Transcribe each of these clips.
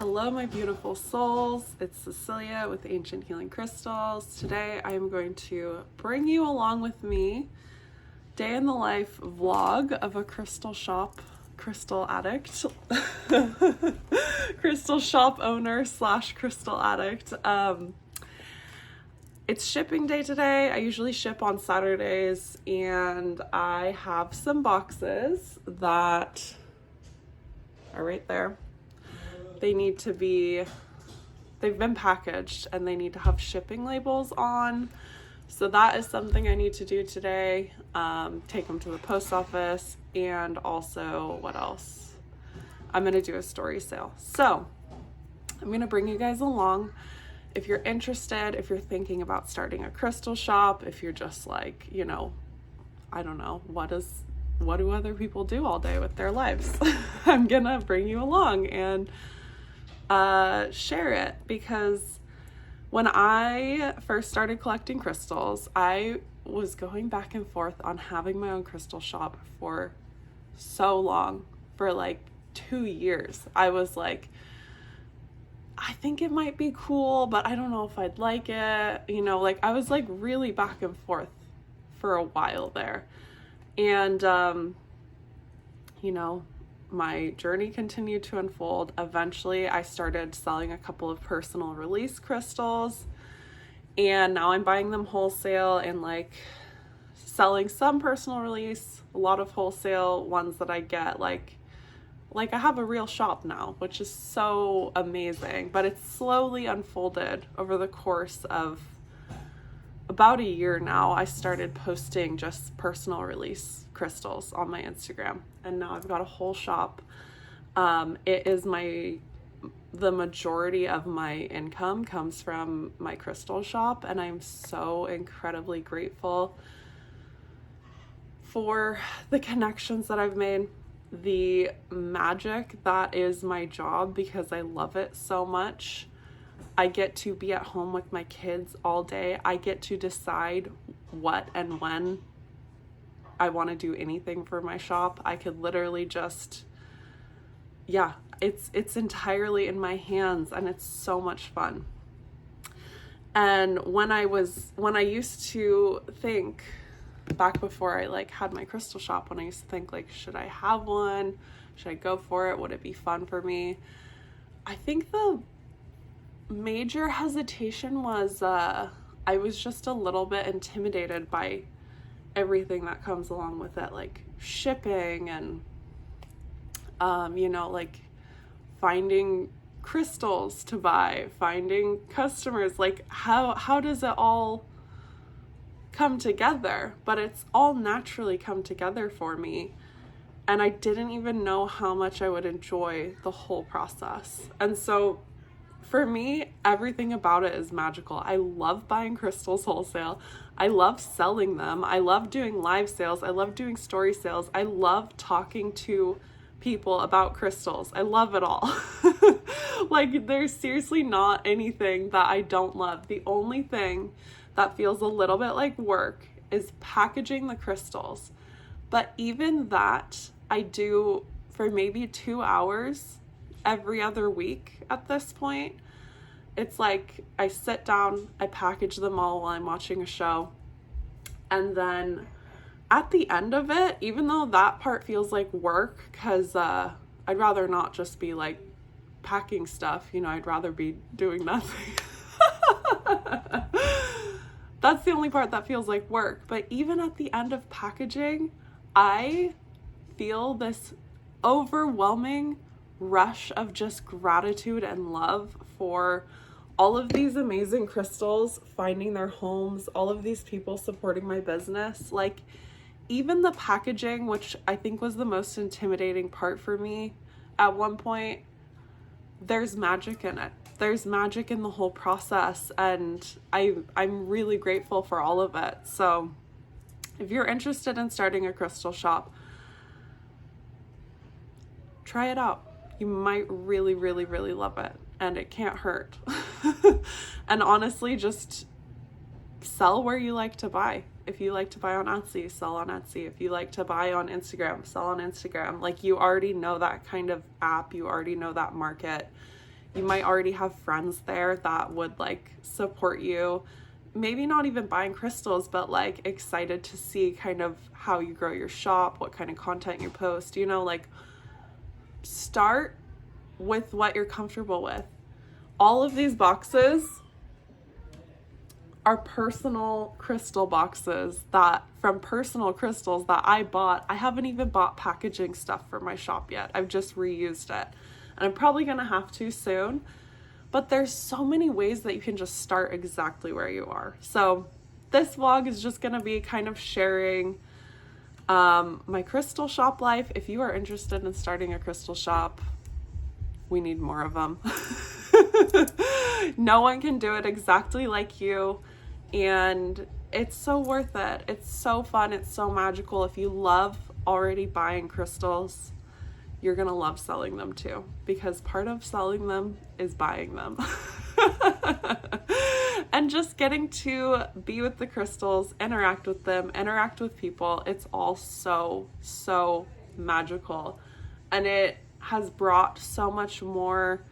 Hello, my beautiful souls. It's Cecilia with Ancient Healing Crystals. Today I am going to bring you along with me day in the life vlog of a crystal shop, crystal addict, crystal shop owner / crystal addict. It's shipping day today. I usually ship on Saturdays, and I have some boxes that are right there. They've been packaged and they need to have shipping labels on. So that is something I need to do today. Take them to the post office, and also, what else? I'm going to do a story sale. So I'm going to bring you guys along. If you're interested, if you're thinking about starting a crystal shop, if you're just like, I don't know, what do other people do all day with their lives? I'm going to bring you along and share it, because when I first started collecting crystals, I was going back and forth on having my own crystal shop for so long, for like 2 years. I was like, I think it might be cool, but I don't know if I'd like it. I was like really back and forth for a while there. And, my journey continued to unfold. Eventually, I started selling a couple of personal release crystals, and now I'm buying them wholesale and selling some personal release, a lot of wholesale ones that I get. Like I have a real shop now, which is so amazing, but it's slowly unfolded over the course of about a year now. I started posting just personal release crystals on my Instagram, and now I've got a whole shop. It is the majority of my income comes from my crystal shop, and I'm so incredibly grateful for the connections that I've made, the magic that is my job, because I love it so much. I get to be at home with my kids all day. I get to decide what and when I want to do anything for my shop. I could literally just, it's entirely in my hands, and it's so much fun. And when I used to think, back before I had my crystal shop, when I used to think should I have one? Should I go for it? Would it be fun for me? I think the major hesitation was I was just a little bit intimidated by everything that comes along with it, like shipping and finding crystals to buy, finding customers, how does it all come together? But it's all naturally come together for me, and I didn't even know how much I would enjoy the whole process. And so for me, everything about it is magical. I love buying crystals wholesale. I love selling them. I love doing live sales. I love doing story sales. I love talking to people about crystals. I love it all. There's seriously not anything that I don't love. The only thing that feels a little bit like work is packaging the crystals. But even that, I do for maybe 2 hours every other week at this point. It's like I sit down, I package them all while I'm watching a show, and then at the end of it, even though that part feels like work, because I'd rather not just be packing stuff, I'd rather be doing nothing. That's the only part that feels like work. But even at the end of packaging, I feel this overwhelming rush of just gratitude and love for all of these amazing crystals finding their homes, all of these people supporting my business. Even the packaging, which I think was the most intimidating part for me at one point, there's magic in it. There's magic in the whole process, and I'm really grateful for all of it. So if you're interested in starting a crystal shop, try it out. You might really, really, really love it, and it can't hurt. And honestly, just sell where you like to buy. If you like to buy on Etsy, sell on Etsy. If you like to buy on Instagram, sell on Instagram. You already know that kind of app. You already know that market. You might already have friends there that would like support you. Maybe not even buying crystals, but like excited to see kind of how you grow your shop, what kind of content you post, you know, like start with what you're comfortable with. All of these boxes are personal crystal boxes that from personal crystals that I bought. I haven't even bought packaging stuff for my shop yet. I've just reused it. And I'm probably going to have to soon. But there's so many ways that you can just start exactly where you are. So this vlog is just going to be kind of sharing my crystal shop life. If you are interested in starting a crystal shop, we need more of them. No one can do it exactly like you. And it's so worth it. It's so fun. It's so magical. If you love already buying crystals, you're going to love selling them too, because part of selling them is buying them. And just getting to be with the crystals, interact with them, interact with people. It's all so, so magical. And it has brought so much more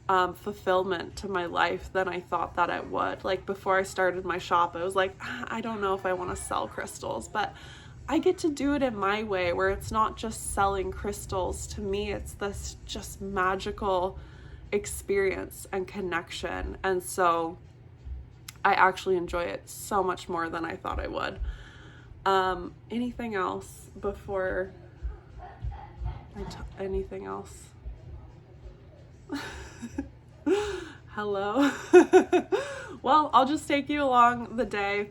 fulfillment to my life than I thought that it would. Like before I started my shop, I was like, I don't know if I want to sell crystals, but I get to do it in my way where it's not just selling crystals. To me, it's this just magical experience and connection. And so I actually enjoy it so much more than I thought I would. Anything else before anything else? Hello. Well, I'll just take you along the day.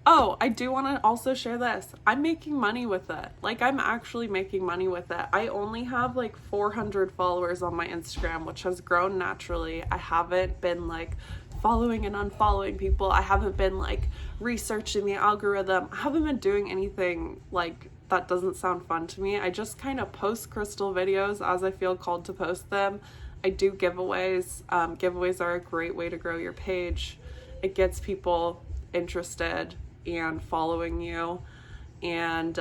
Oh, I do want to also share this. I'm making money with it. Like, I'm actually making money with it. I only have like 400 followers on my Instagram, which has grown naturally. I haven't been like following and unfollowing people. I haven't been like researching the algorithm. I haven't been doing anything like that. Doesn't sound fun to me. I just kind of post crystal videos as I feel called to post them. I do giveaways. Giveaways are a great way to grow your page. It gets people interested and following you, and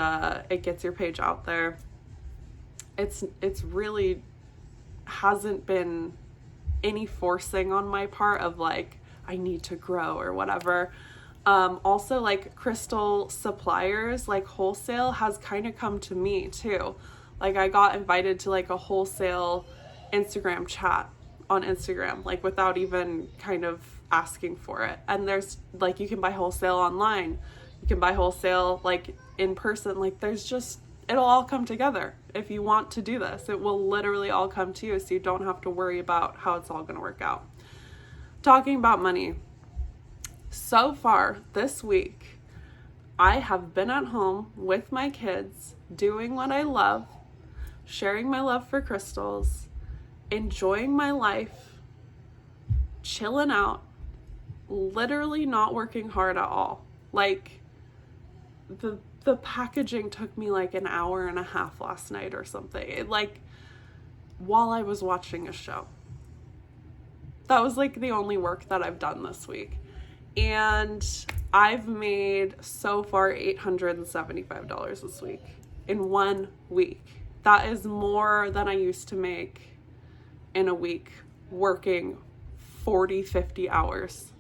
it gets your page out there. It's really hasn't been any forcing on my part of like I need to grow or whatever. Also, like crystal suppliers, like wholesale has kind of come to me too. Like I got invited to like a wholesale Instagram chat on Instagram, like without even kind of asking for it. And there's like, you can buy wholesale online, you can buy wholesale like in person. Like there's just, it'll all come together. If you want to do this, it will literally all come to you, so you don't have to worry about how it's all going to work out. Talking about money, so far this week I have been at home with my kids doing what I love, sharing my love for crystals, enjoying my life, chilling out, literally not working hard at all. Like the packaging took me like an hour and a half last night or something. It like while I was watching a show. That was like the only work that I've done this week. And I've made so far $875 this week in 1 week. That is more than I used to make in a week working 40, 50 hours.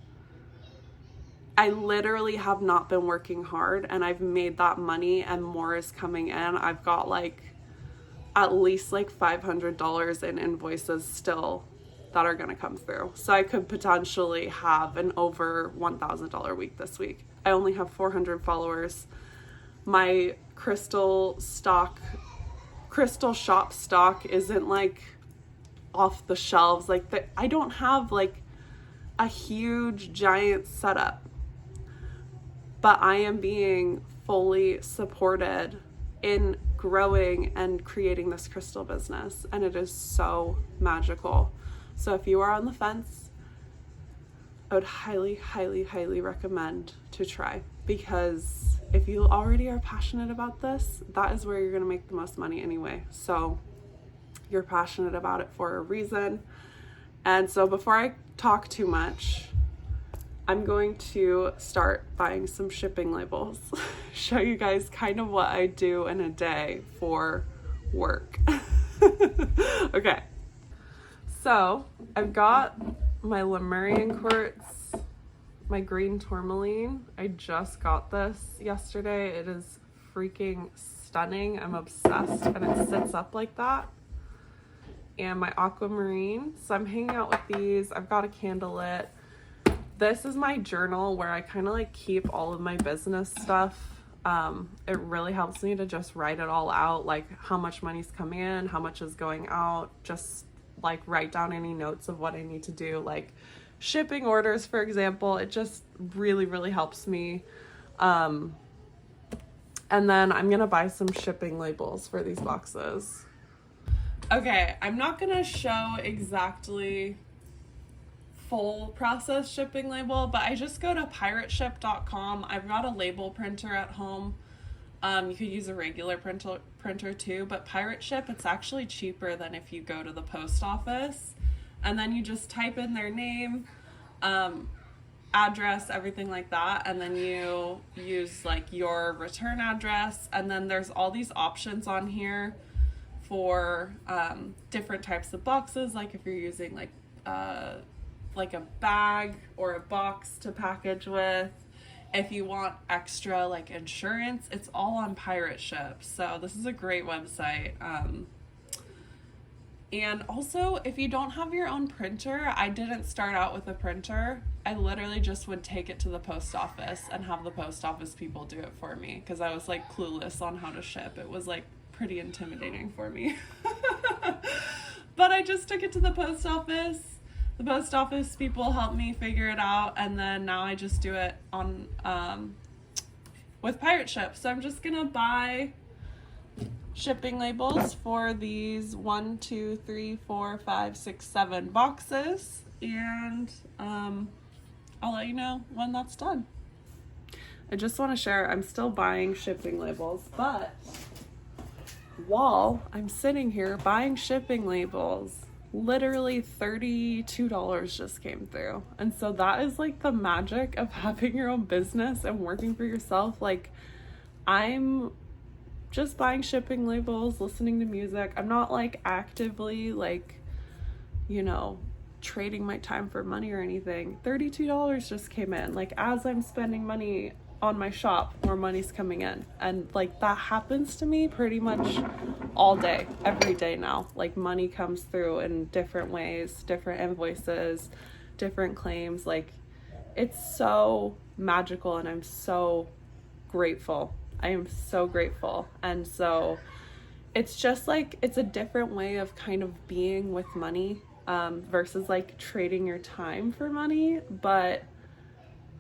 I literally have not been working hard, and I've made that money and more is coming in. I've got like at least like $500 in invoices still that are going to come through. So I could potentially have an over $1,000 week this week. I only have 400 followers. My crystal shop stock isn't like off the shelves. Like I don't have like a huge giant setup, but I am being fully supported in growing and creating this crystal business, and it is so magical. So if you are on the fence, I would highly, highly, highly recommend to try, because if you already are passionate about this, that is where you're going to make the most money anyway. So you're passionate about it for a reason. And so before I talk too much, I'm going to start buying some shipping labels, show you guys kind of what I do in a day for work. Okay. So I've got my Lemurian quartz, my green tourmaline. I just got this yesterday. It is freaking stunning. I'm obsessed, and it sits up like that. And my aquamarine. So I'm hanging out with these. I've got a candle lit. This is my journal where I kind of like keep all of my business stuff. It really helps me to just write it all out, like how much money's coming in, how much is going out, just like write down any notes of what I need to do, like shipping orders, for example. It just really, really helps me. And then I'm gonna buy some shipping labels for these boxes. Okay, I'm not gonna show exactly full process shipping label, but I just go to pirateship.com. I've got a label printer at home. You could use a regular printer too, but Pirate Ship, it's actually cheaper than if you go to the post office. And then you just type in their name, address, everything like that, and then you use like your return address, and then there's all these options on here for different types of boxes, like if you're using like a bag or a box to package with. If you want extra like insurance, it's all on Pirate Ship. So this is a great website. And also, if you don't have your own printer, I didn't start out with a printer. I literally just would take it to the post office and have the post office people do it for me, because I was like clueless on how to ship. It was like pretty intimidating for me. But I just took it to the post office. The post office people helped me figure it out, and then now I just do it on with Pirate Ship. So I'm just gonna buy shipping labels for these 1, 2, 3, 4, 5, 6, 7 boxes, and I'll let you know when that's done. I just want to share, I'm still buying shipping labels, but while I'm sitting here buying shipping labels, literally $32 just came through. And so that is like the magic of having your own business and working for yourself. Like, I'm just buying shipping labels, listening to music. I'm not like actively like, you know, trading my time for money or anything. $32 just came in. Like, as I'm spending money on my shop, more money's coming in. And like, that happens to me pretty much all day, every day now. Like, money comes through in different ways, different invoices, different claims. Like, it's so magical, and I'm so grateful. I am so grateful. And so it's just like, it's a different way of kind of being with money, versus like trading your time for money. But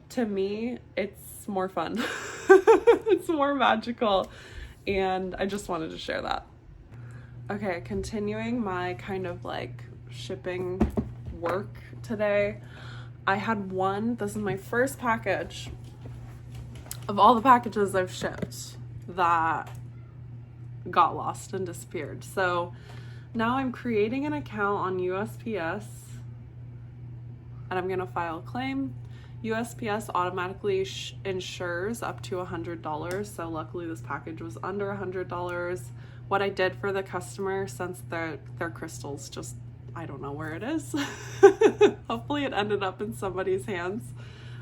to me, it's more fun. It's more magical. And I just wanted to share that. Okay, continuing my kind of like shipping work today. I had this is my first package of all the packages I've shipped that got lost and disappeared. So now I'm creating an account on USPS, and I'm gonna file a claim. USPS automatically insures up to $100. So luckily this package was under $100. What I did for the customer, since their crystals just, I don't know where it is. Hopefully it ended up in somebody's hands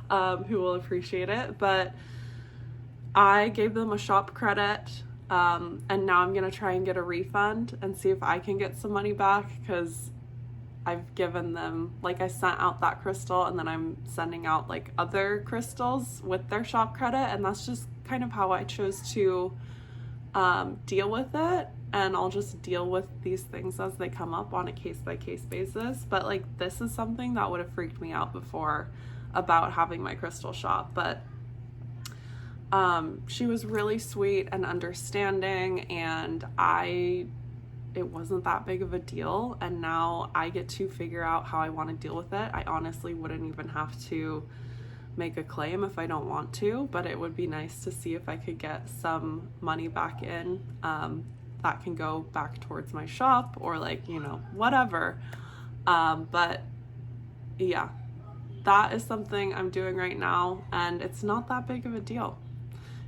who will appreciate it. But I gave them a shop credit, and now I'm gonna try and get a refund and see if I can get some money back, because I've given them, like, I sent out that crystal, and then I'm sending out like other crystals with their shop credit, and that's just kind of how I chose to deal with it. And I'll just deal with these things as they come up on a case-by-case basis. But like, this is something that would have freaked me out before about having my crystal shop. But she was really sweet and understanding, and it wasn't that big of a deal. And now I get to figure out how I want to deal with it. I honestly wouldn't even have to make a claim if I don't want to, but it would be nice to see if I could get some money back in that can go back towards my shop, or like, you know, whatever. But yeah, that is something I'm doing right now, and it's not that big of a deal.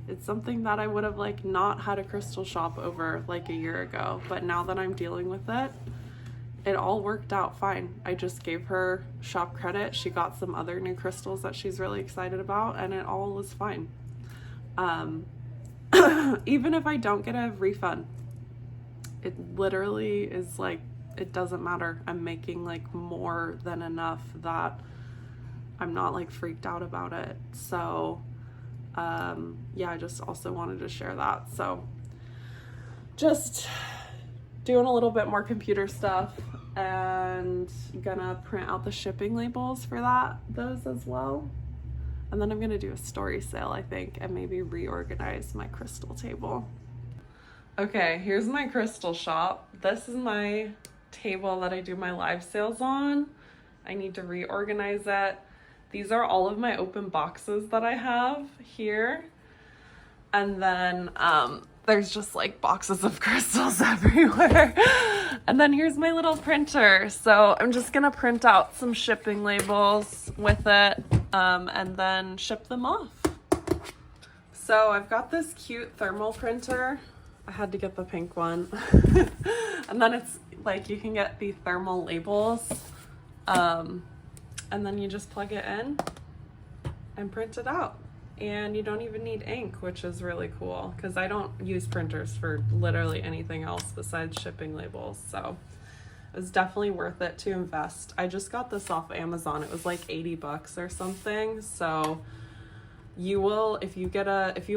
It's something that I would have like not had a crystal shop over like a year ago, but now that I'm dealing with it, it all worked out fine. I just gave her shop credit. She got some other new crystals that she's really excited about, and it all was fine. Even if I don't get a refund, it literally is like, it doesn't matter. I'm making like more than enough that I'm not like freaked out about it. So yeah, I just also wanted to share that. So just doing a little bit more computer stuff, and gonna print out the shipping labels for those as well. And then I'm gonna do a story sale, I think, and maybe reorganize my crystal table. Okay, here's my crystal shop. This is my table that I do my live sales on. I need to reorganize it. These are all of my open boxes that I have here. And then there's just like boxes of crystals everywhere. And then here's my little printer. So I'm just gonna print out some shipping labels with it and then ship them off. So I've got this cute thermal printer. I had to get the pink one. And then it's like you can get the thermal labels and then you just plug it in and print it out. And you don't even need ink, which is really cool because I don't use printers for literally anything else besides shipping labels. So it was definitely worth it to invest. I just got this off Amazon. It was like 80 bucks or something. So you will, if you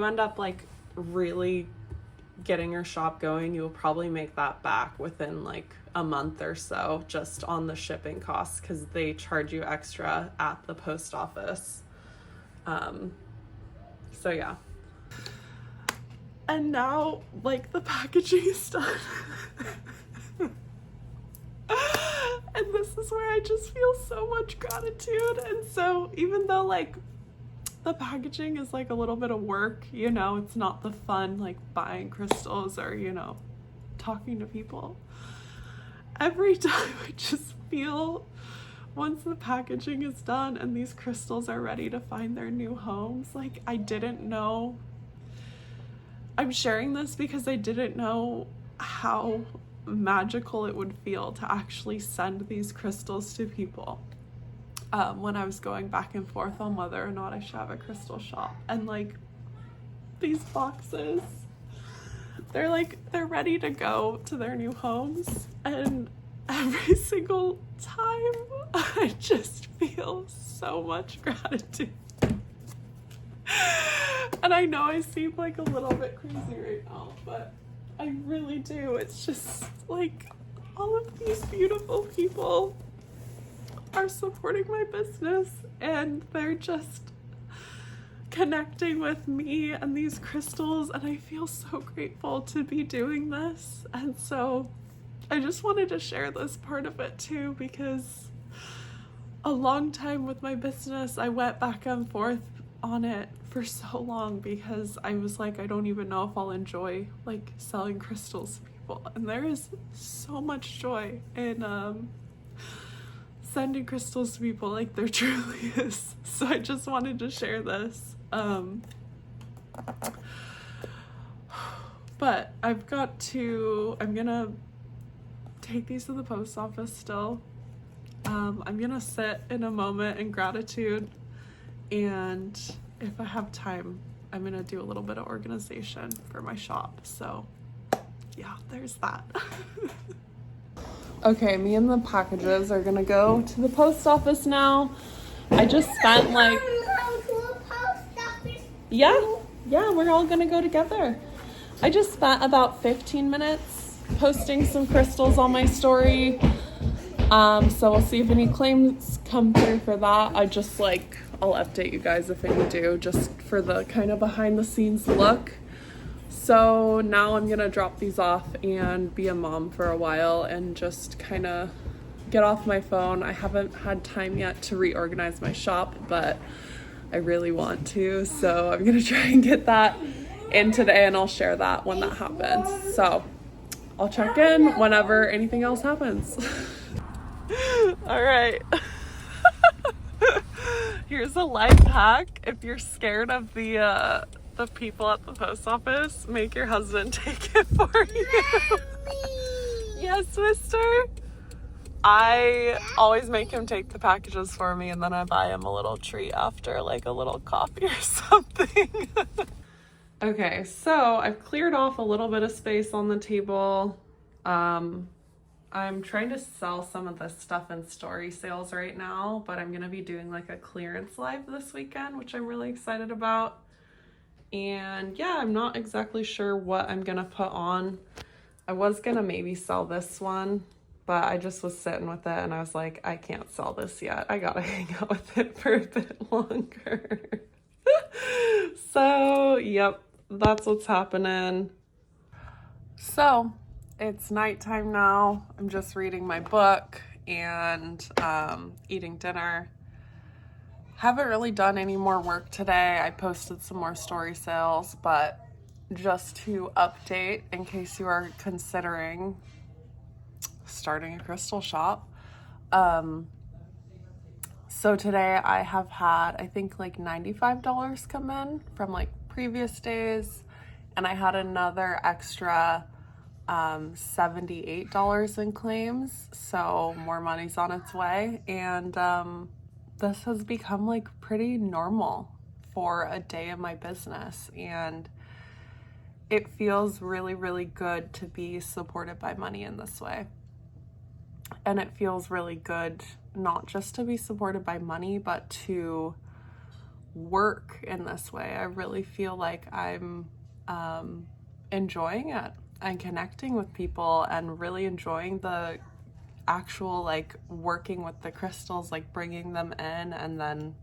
end up like really getting your shop going, you'll probably make that back within like a month or so, just on the shipping costs, because they charge you extra at the post office. So yeah. And now like the packaging is done. And this is where I just feel so much gratitude. And so even though like the packaging is like a little bit of work, you know, it's not the fun like buying crystals or, you know, talking to people. Every time I just feel, once the packaging is done and these crystals are ready to find their new homes, like I didn't know, I'm sharing this because I didn't know how magical it would feel to actually send these crystals to people. When I was going back and forth on whether or not I should have a crystal shop, and like these boxes, they're ready to go to their new homes, and every single time I just feel so much gratitude. And I know I seem like a little bit crazy right now, but I really do. It's just like all of these beautiful people are supporting my business, and they're just connecting with me and these crystals, and I feel so grateful to be doing this. And so I just wanted to share this part of it too, because a long time with my business I went back and forth on it for so long, because I was like, I don't even know if I'll enjoy like selling crystals to people. And there is so much joy in sending crystals to people, like there truly is. So I just wanted to share this. But I'm gonna take these to the post office still. I'm gonna sit in a moment in gratitude, and if I have time, I'm gonna do a little bit of organization for my shop. So yeah, there's that. Okay, me and the packages are gonna go to the post office now. I just spent like, yeah, we're all gonna go together. I just spent about 15 minutes posting some crystals on my story. So we'll see if any claims come through for that. I'll update you guys if any do, just for the kind of behind the scenes look. So now I'm gonna drop these off and be a mom for a while and just kind of get off my phone. I haven't had time yet to reorganize my shop, but I really want to. So I'm gonna try and get that in today, and I'll share that when that happens. So I'll check in whenever anything else happens. All right. Here's a life hack. If you're scared of the people at the post office, make your husband take it for you. Yes, mister. I always make him take the packages for me, and then I buy him a little treat after, like a little coffee or something. Okay, so I've cleared off a little bit of space on the table. I'm trying to sell some of this stuff in story sales right now, but I'm gonna be doing like a clearance live this weekend, which I'm really excited about. And yeah, I'm not exactly sure what I'm gonna put on. I was gonna maybe sell this one, but I just was sitting with it and I was like, I can't sell this yet. I gotta hang out with it for a bit longer. So, yep, that's what's happening. So, it's nighttime now. I'm just reading my book and eating dinner. Haven't really done any more work today. I posted some more story sales, but just to update in case you are considering starting a crystal shop. So today I have had, I think like $95 come in from like previous days, and I had another extra $78 in claims, so more money's on its way. And this has become like pretty normal for a day in my business, and it feels really, really good to be supported by money in this way. And it feels really good not just to be supported by money, but to work in this way. I really feel like I'm enjoying it and connecting with people and really enjoying the actual like working with the crystals, like bringing them in and then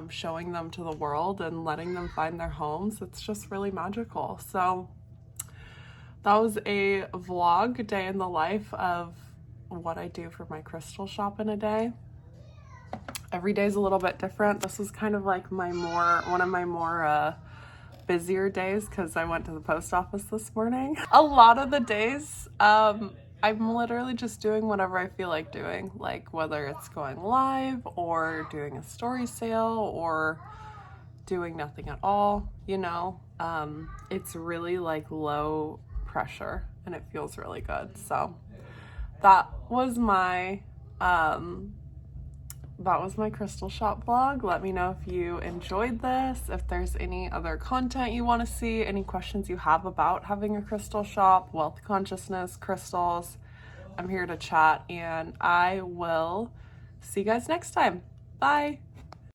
showing them to the world and letting them find their homes. It's just really magical. So that was a vlog, day in the life of what I do for my crystal shop in a day. Every day is a little bit different. This was kind of like one of my more busier days because I went to the post office this morning. A lot of the days, I'm literally just doing whatever I feel like doing, like whether it's going live or doing a story sale or doing nothing at all, you know. It's really like low pressure and it feels really good. So that was my crystal shop vlog. Let me know if you enjoyed this, if there's any other content you want to see, any questions you have about having a crystal shop, wealth consciousness, crystals. I'm here to chat, and I will see you guys next time. Bye.